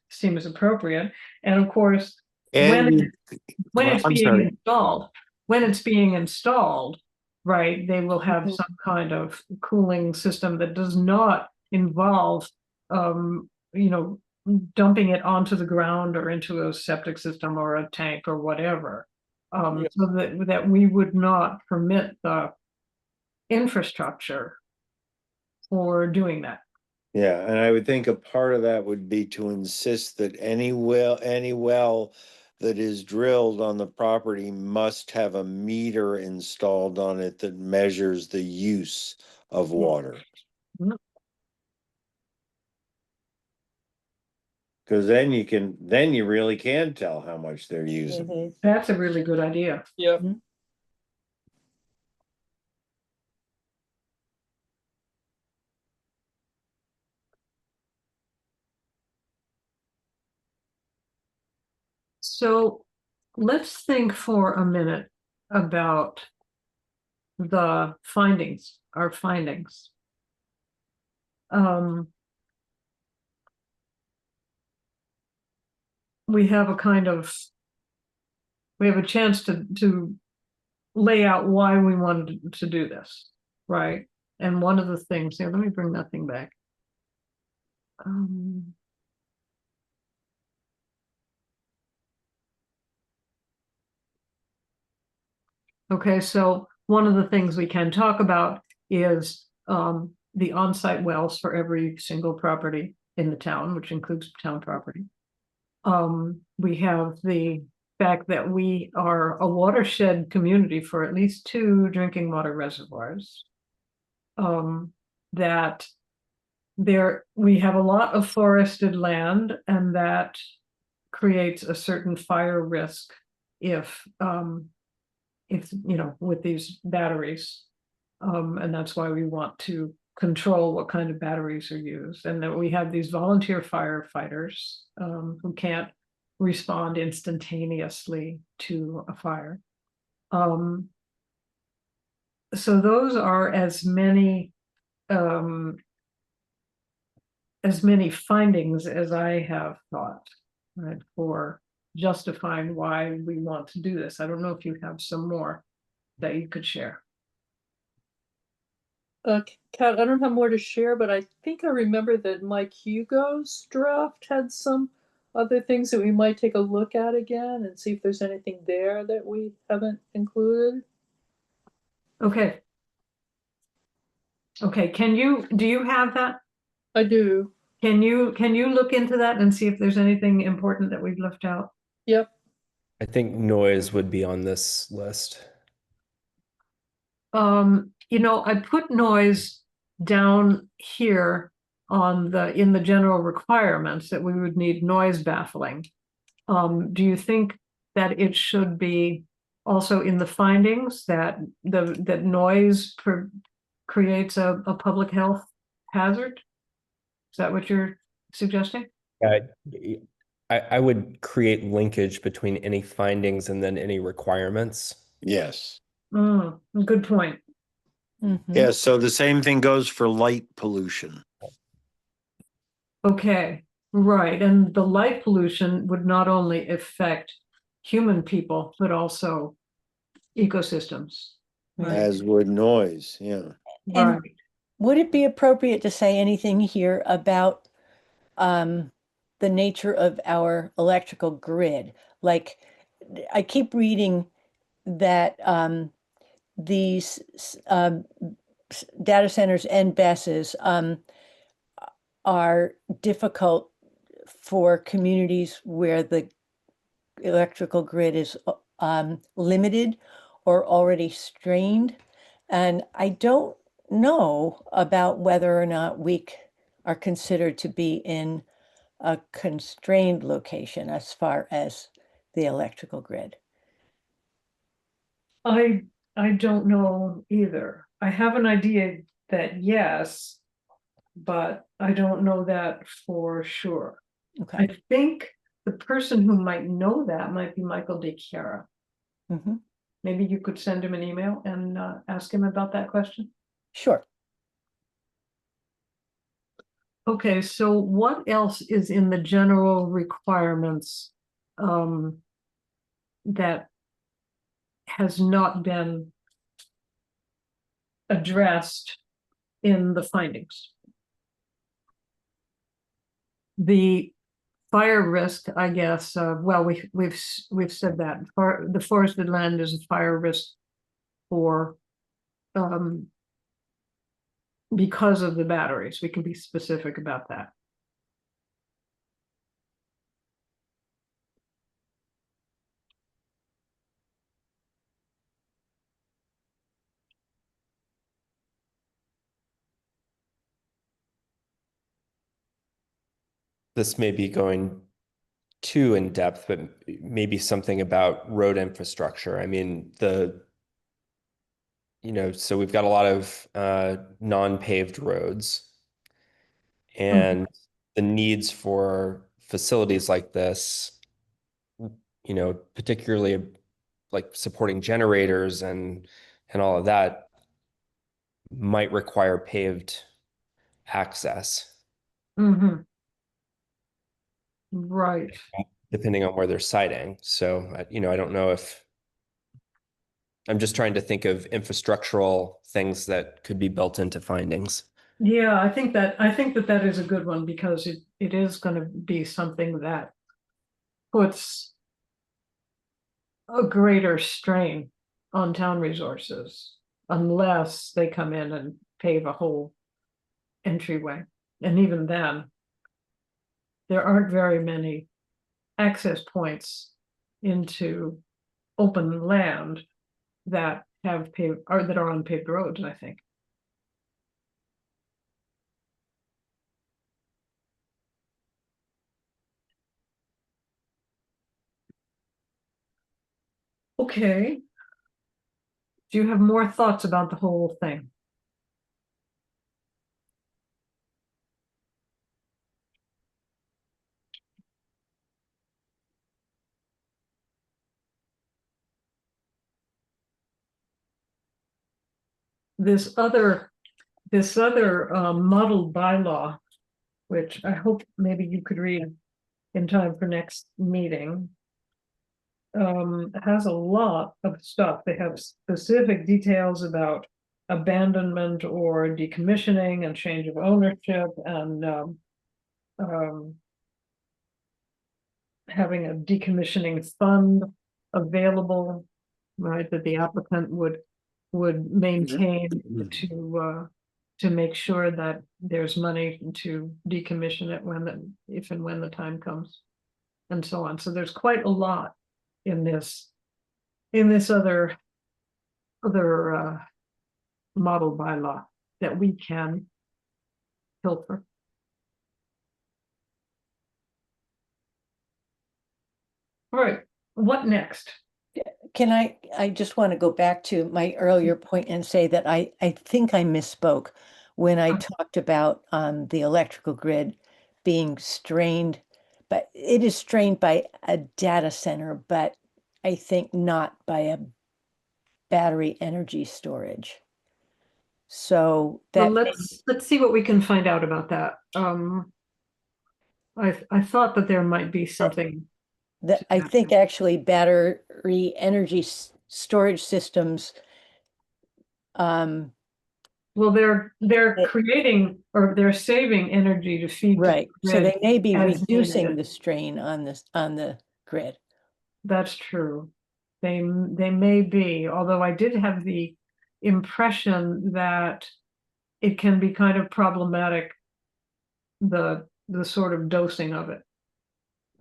seems appropriate. And of course, And when well, it's I'm being sorry. installed, right, they will have Mhm. some kind of cooling system that does not involve, dumping it onto the ground or into a septic system or a tank or whatever. Yeah. So that we would not permit the infrastructure for doing that. Yeah, and I would think a part of that would be to insist that any well that is drilled on the property must have a meter installed on it that measures the use of water. Mhm. Cause then you really can tell how much they're using. Mhm. That's a really good idea. Yep. So let's think for a minute about our findings. We have a chance to lay out why we wanted to do this, right? And one of the things, here, let me bring that thing back. Okay, so one of the things we can talk about is the on-site wells for every single property in the town, which includes town property. We have the fact that we are a watershed community for at least 2 drinking water reservoirs. That we have a lot of forested land, and that creates a certain fire risk if with these batteries. And that's why we want to control what kind of batteries are used, and that we have these volunteer firefighters who can't respond instantaneously to a fire. So those are as many findings as I have thought, right, for justifying why we want to do this. I don't know if you have some more that you could share. Kat, I don't have more to share, but I think I remember that Mike Hugo's draft had some other things that we might take a look at again and see if there's anything there that we haven't included. Okay. Okay, do you have that? I do. Can you look into that and see if there's anything important that we've left out? Yep. I think noise would be on this list. I put noise down here in the general requirements that we would need noise baffling. Do you think that it should be also in the findings that noise creates a public health hazard? Is that what you're suggesting? Uh, I would create linkage between any findings and then any requirements. Yes. Good point. Mhm. Yeah, so the same thing goes for light pollution. Okay, right, and the light pollution would not only affect human people, but also ecosystems. Right, As would noise, yeah. And- right. Would it be appropriate to say anything here about the nature of our electrical grid? Like, I keep reading that these data centers and BESSes are difficult for communities where the electrical grid is limited or already strained. And I don't know about whether or not we are considered to be in a constrained location as far as the electrical grid. I don't know either. I have an idea that yes, but I don't know that for sure. Okay. I think the person who might know that might be Michael DeChiara. Mhm. Maybe you could send him an email and ask him about that question. Sure. Okay, so what else is in the general requirements that has not been addressed in the findings? The fire risk, I guess, well, we've said that the forested land is a fire risk for because of the batteries. We can be specific about that. This may be going too in depth, but maybe something about road infrastructure. I mean, so we've got a lot of non-paved roads, and the needs for facilities like this, particularly like supporting generators and all of that, might require paved access. Mm-hmm. Right. Depending on where they're siting. So, I don't know if I'm just trying to think of infrastructural things that could be built into findings. Yeah, I think that is a good one because it is going to be something that puts a greater strain on town resources unless they come in and pave a whole entryway. And even then, there aren't very many access points into open land that have paved or that are on paved roads, I think. Okay. Do you have more thoughts about the whole thing? This other model bylaw, which I hope maybe you could read in time for next meeting, has a lot of stuff. They have specific details about abandonment or decommissioning and change of ownership and having a decommissioning fund available, right, that the applicant would maintain to make sure that there's money to decommission it if and when the time comes, and so on. So there's quite a lot in this other model bylaw that we can pilfer. All right, what next? I just want to go back to my earlier point and say that I think I misspoke when I talked about the electrical grid being strained, but it is strained by a data center, but I think not by a battery energy storage. So Well, that, let's see what we can find out about that. I thought that there might be something. I think actually battery energy storage systems, Well, they're They- creating or they're saving energy to feed. the right, so they grid may be as reducing needed. the strain on the grid. That's true. They may be, although I did have the impression that it can be kind of problematic, the sort of dosing of it.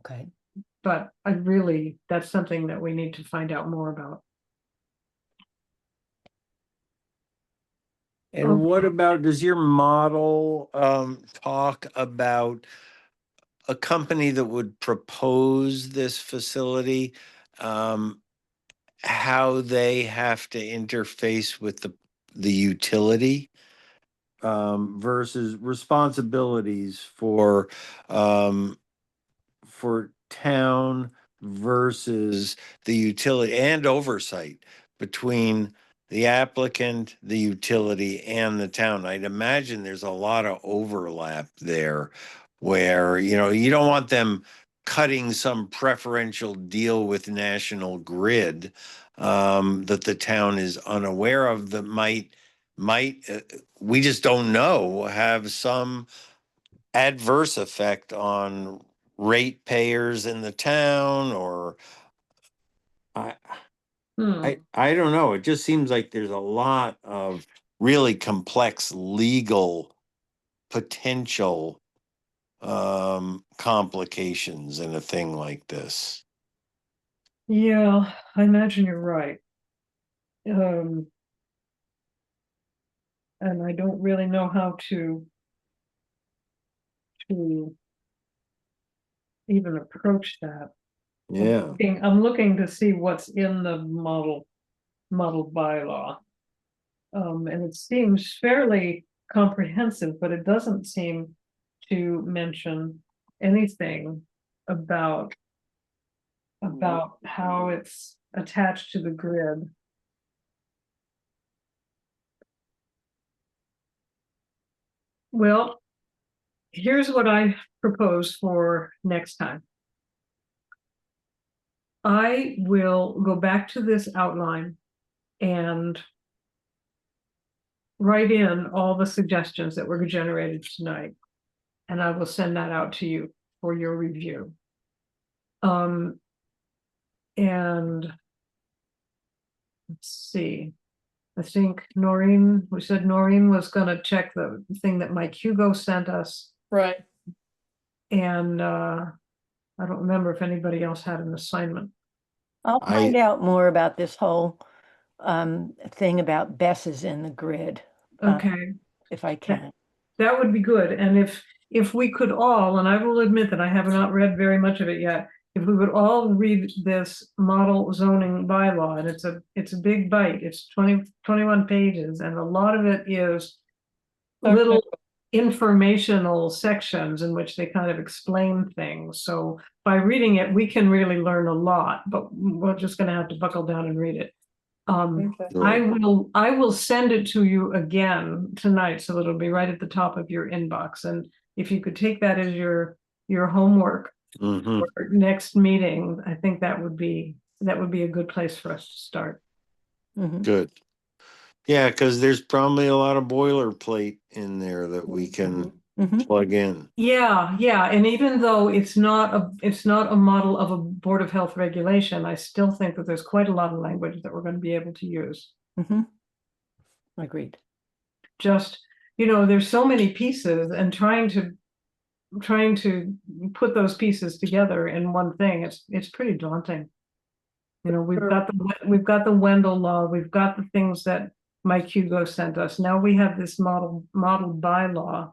Okay. But that's something that we need to find out more about. And what about, does your model talk about a company that would propose this facility? How they have to interface with the utility versus responsibilities for town versus the utility and oversight between the applicant, the utility, and the town. I'd imagine there's a lot of overlap there where, you don't want them cutting some preferential deal with National Grid that the town is unaware of that might we just don't know, have some adverse effect on ratepayers in the town, or I don't know. It just seems like there's a lot of really complex legal potential complications in a thing like this. Yeah, I imagine you're right. And I don't really know how to even approach that. Yeah. I'm looking to see what's in the model bylaw. And it seems fairly comprehensive, but it doesn't seem to mention anything about how it's attached to the grid. Well, here's what I propose for next time. I will go back to this outline and write in all the suggestions that were generated tonight. And I will send that out to you for your review. And let's see. I think we said Noreen was gonna check the thing that Mike Hugo sent us. Right. And I don't remember if anybody else had an assignment. I'll find out more about this whole thing about BESS in the grid. Okay. If I can. That would be good. And if we could all, and I will admit that I have not read very much of it yet, if we would all read this model zoning bylaw, and it's a big bite, it's 21 pages, and a lot of it is little informational sections in which they kind of explain things. So by reading it, we can really learn a lot, but we're just going to have to buckle down and read it. I will send it to you again tonight, so it'll be right at the top of your inbox. And if you could take that as your homework for next meeting, I think that would be a good place for us to start. Good. Yeah, because there's probably a lot of boilerplate in there that we can plug in. Yeah, and even though it's not a model of a Board of Health regulation, I still think that there's quite a lot of language that we're going to be able to use. Agreed. Just, there's so many pieces, and trying to put those pieces together in one thing, it's pretty daunting. We've got the Wendell law, we've got the things that Mike Hugo sent us. Now we have this model bylaw.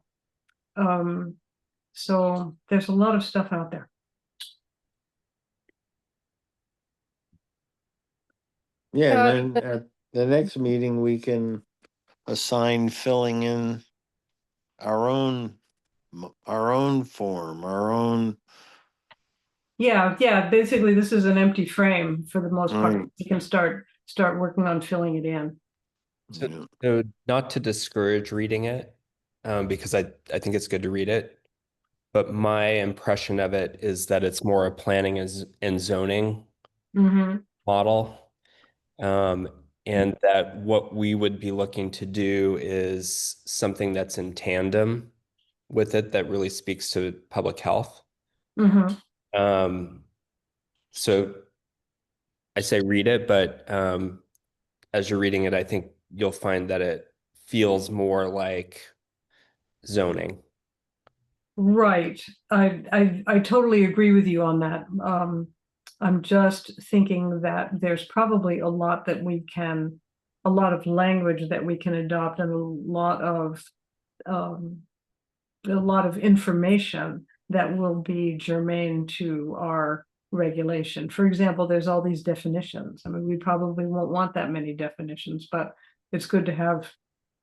So there's a lot of stuff out there. Yeah, and then at the next meeting, we can assign filling in our own, our own form, our own. Yeah, yeah, basically this is an empty frame for the most part. Right. You can start working on filling it in. So, Yeah. so not to discourage reading it, because I think it's good to read it. But my impression of it is that it's more a planning and zoning Mm-hmm, model. And that what we would be looking to do is something that's in tandem with it that really speaks to public health. mm-hmm. So I say read it, but as you're reading it, I think you'll find that it feels more like zoning. Right. I totally agree with you on that. I'm just thinking that there's probably a lot of language that we can adopt and um, a lot of information that will be germane to our regulation. For example, there's all these definitions. I mean, we probably won't want that many definitions, but it's good to have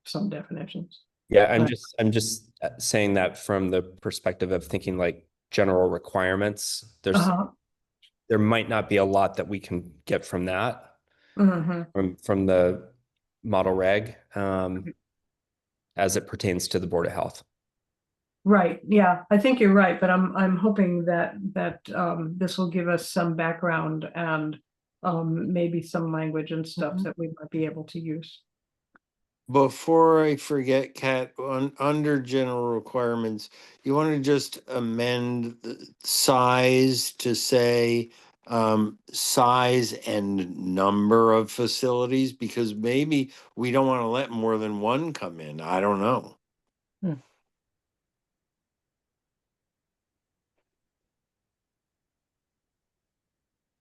some definitions. Yeah, I'm Right. just saying that from the perspective of thinking like general requirements. Uh-huh. There might not be a lot that we can get from that, Mm-hmm. from the model reg, as it pertains to the Board of Health. Right, yeah, I think you're right, but I'm hoping that this will give us some background and maybe some language and stuff that we might be able to use. Before I forget, Kat, under general requirements, you want to just amend the size to say size and number of facilities, because maybe we don't want to let more than one come in. I don't know.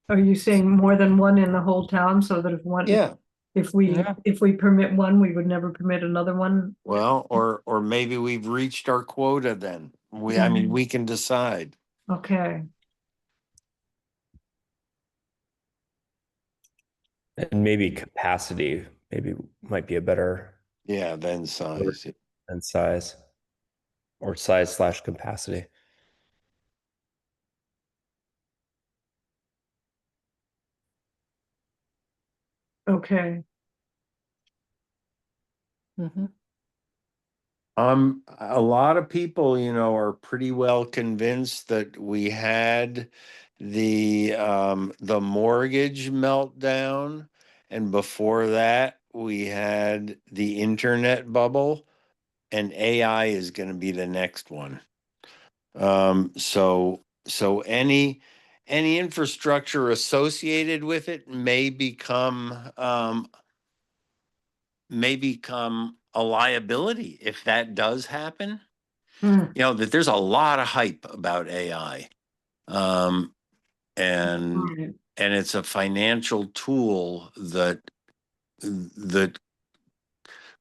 Are you saying more than one in the whole town so that Yeah, if we Yeah. permit one, we would never permit another one? well, or maybe we've reached our quota then. I mean, we can decide. Okay, And maybe capacity, maybe might be a better Yeah, then size. than size, or size/capacity. okay. Mhm. A lot of people, you know, are pretty well convinced that we had the mortgage meltdown, and before that we had the internet bubble, and AI is going to be the next one. So any infrastructure associated with it may become a liability if that does happen. Hmm. You know, that there's a lot of hype about AI. And Right. and it's a financial tool that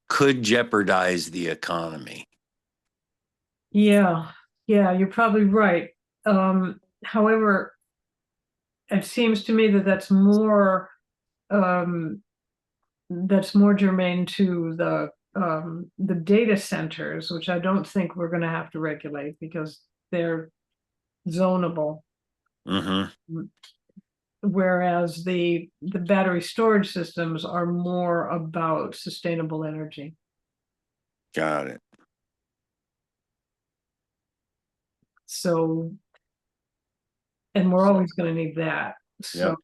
could jeopardize the economy. Yeah, yeah, you're probably right. However, it seems to me that that's more germane to the data centers, which I don't think we're gonna have to regulate because they're zonable. Mm-hmm. Whereas the battery storage systems are more about sustainable energy. Got it. So, and we're always gonna need that, so.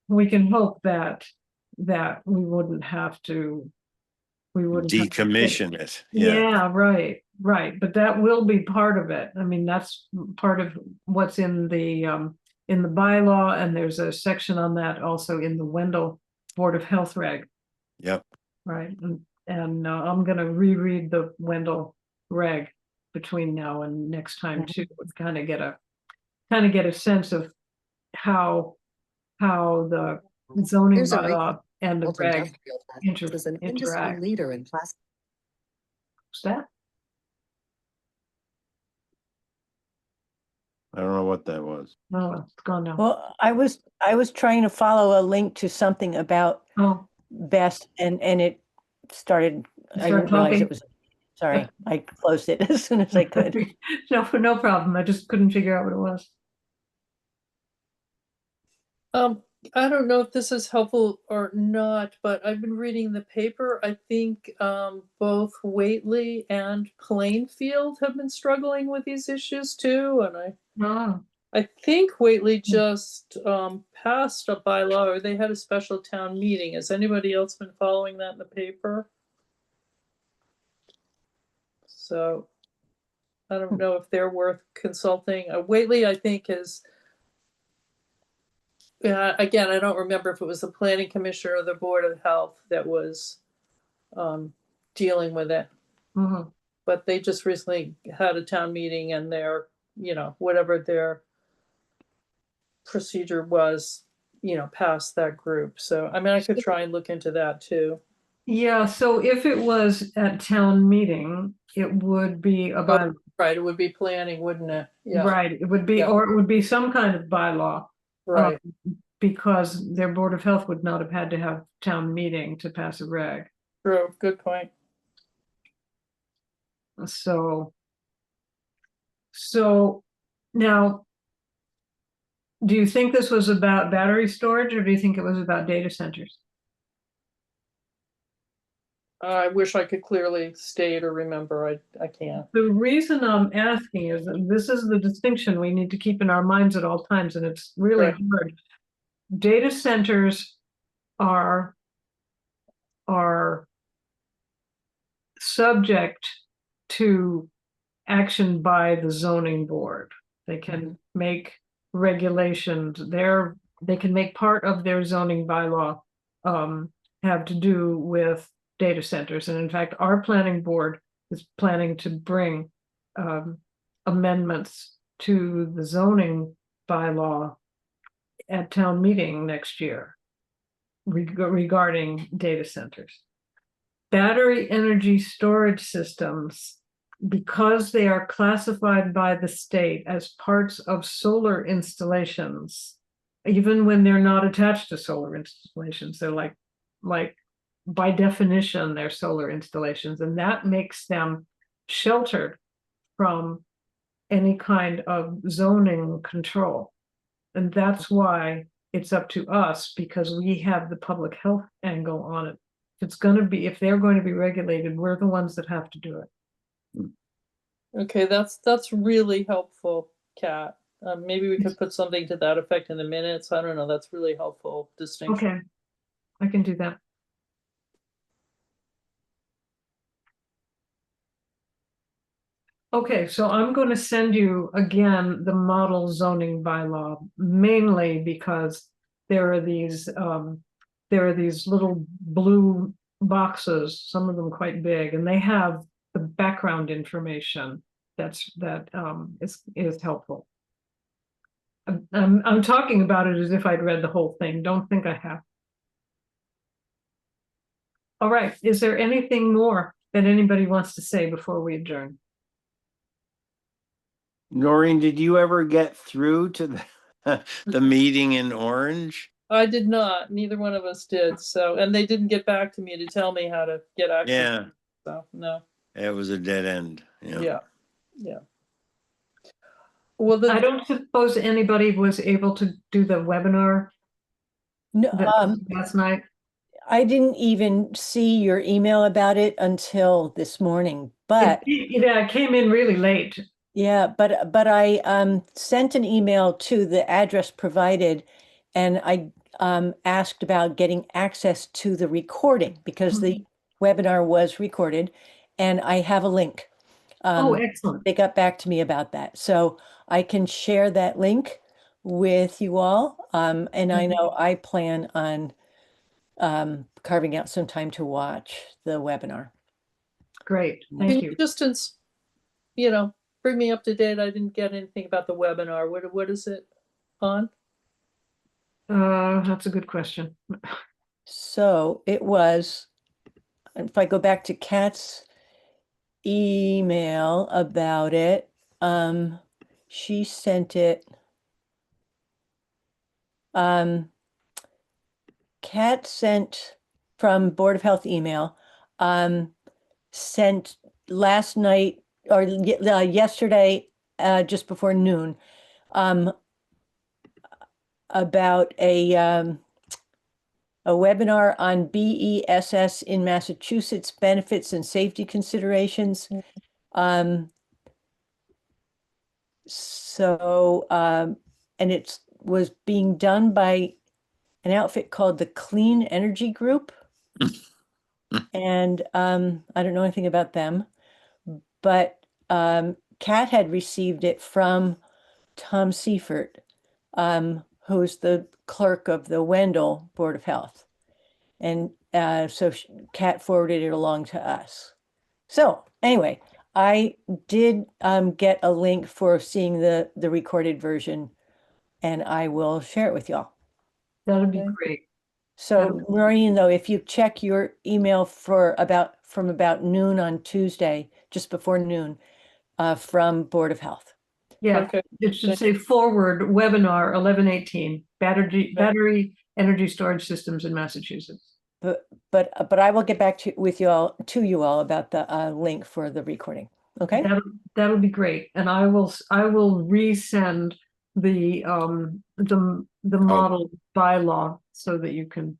We can hope that we wouldn't have to. We wouldn't have to Decommission it. Yeah. Yeah, right, but that will be part of it. I mean, that's part of what's in the bylaw, and there's a section on that also in the Wendell Board of Health reg, Yep. right? And I'm gonna reread the Wendell reg between now and next time too, kind of get a sense of how the zoning Here's a bylaw and the Walter reg Duffield was an industry interact. leader in plastic. What's that? I don't know what that was. No, it's gone now. Well, I was trying to follow a link to something about Oh, Best and it started, You I start didn't realize talking? it was, sorry, I closed it as soon as I could. no, no problem. I just couldn't figure out what it was. I don't know if this is helpful or not, but I've been reading the paper. I think both Whately and Plainfield have been struggling with these issues too. And Oh, I think Whately just passed a bylaw, or they had a special town meeting. Has anybody else been following that in the paper? So I don't know if they're worth consulting. Whately, I think, is, again, I don't remember if it was the planning commissioner or the board of health that was dealing with it, mhm. but they just recently had a town meeting and their, whatever their procedure was, passed that group. So, I mean, I could try and look into that too. Yeah, so if it was at town meeting, it would be a bylaw. Right, it would be planning, wouldn't it? Yeah, Right, it would be, Yeah. or it would be some kind of bylaw. right. Because their Board of Health would not have had to have town meeting to pass a reg. True, good point. So now, do you think this was about battery storage or do you think it was about data centers? I wish I could clearly state or remember. I can't. The reason I'm asking is that this is the distinction we need to keep in our minds at all times, and it's really Right. hard. Data centers are subject to action by the zoning board. They can make regulations. They can make part of their zoning bylaw have to do with data centers. And in fact, our planning board is planning to bring amendments to the zoning bylaw at town meeting next year regarding data centers. Battery energy storage systems, because they are classified by the state as parts of solar installations, even when they're not attached to solar installations, they're like by definition, they're solar installations, and that makes them sheltered from any kind of zoning control. And that's why it's up to us, because we have the public health angle on it. If they're going to be regulated, we're the ones that have to do it. Okay, that's really helpful, Kat. Maybe we could put something to that effect in the minutes. I don't know. That's really helpful distinction. Okay, I can do that. Okay, so I'm going to send you again the model zoning bylaw, mainly because there are these little blue boxes, some of them quite big, and they have the background information that is helpful. I'm talking about it as if I'd read the whole thing. Don't think I have. All right, is there anything more that anybody wants to say before we adjourn? Noreen, did you ever get through to the meeting in Orange? I did not. Neither one of us did. So, and they didn't get back to me to tell me how to get access. Yeah, So, no. it was a dead end. Yeah. Yeah. Well, I don't suppose anybody was able to do the webinar No, last night. I didn't even see your email about it until this morning, but It came in really late. yeah, but I sent an email to the address provided, and I asked about getting access to the recording because the webinar was recorded, and I have a link. Oh, excellent. They got back to me about that, so I can share that link with you all. And I know I plan on carving out some time to watch the webinar. Great, Can thank you you. just, bring me up to date? I didn't get anything about the webinar. What is it on? That's a good question. So it was, if I go back to Kat's email about it, She sent it. Kat sent from Board of Health email, sent last night or yesterday, just before noon, about a webinar on BESS in Massachusetts, benefits and safety considerations. And it was being done by an outfit called the Clean Energy Group. And I don't know anything about them, but Kat had received it from Tom Seifert, who's the clerk of the Wendell Board of Health. And so Kat forwarded it along to us. So anyway, I did get a link for seeing the recorded version, and I will share it with y'all. That'd be Okay. great. So Maureen, though, if you check your email from about noon on Tuesday, just before noon, from Board of Health. Yeah, Okay. it should Thank say forward webinar 11/18, battery energy storage systems in Massachusetts. But I will get back to you all about the link for the recording. Okay. That'll be great, and I will resend the model bylaw so that you can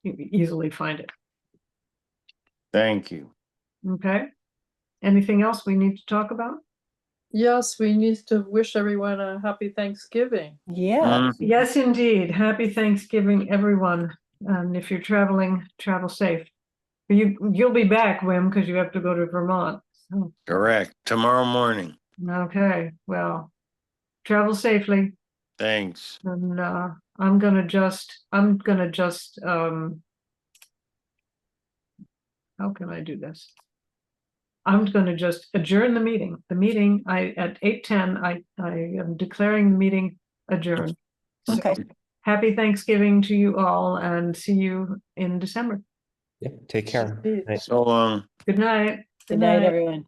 easily find it. Thank you. Okay. Anything else we need to talk about? Yes, we need to wish everyone a happy Thanksgiving. Yeah. Yes, indeed. Happy Thanksgiving, everyone. And if you're traveling, travel safe. You'll be back, Wim, because you have to go to Vermont. So, Correct. Tomorrow morning. okay, well, travel safely. Thanks. And I'm gonna just how can I do this? I'm gonna just adjourn the meeting. The meeting at 8:10, I am declaring the meeting adjourned. So, Okay. happy Thanksgiving to you all, and see you in December. Yeah, take care. Indeed. Night. So long. Good night. Good night, everyone.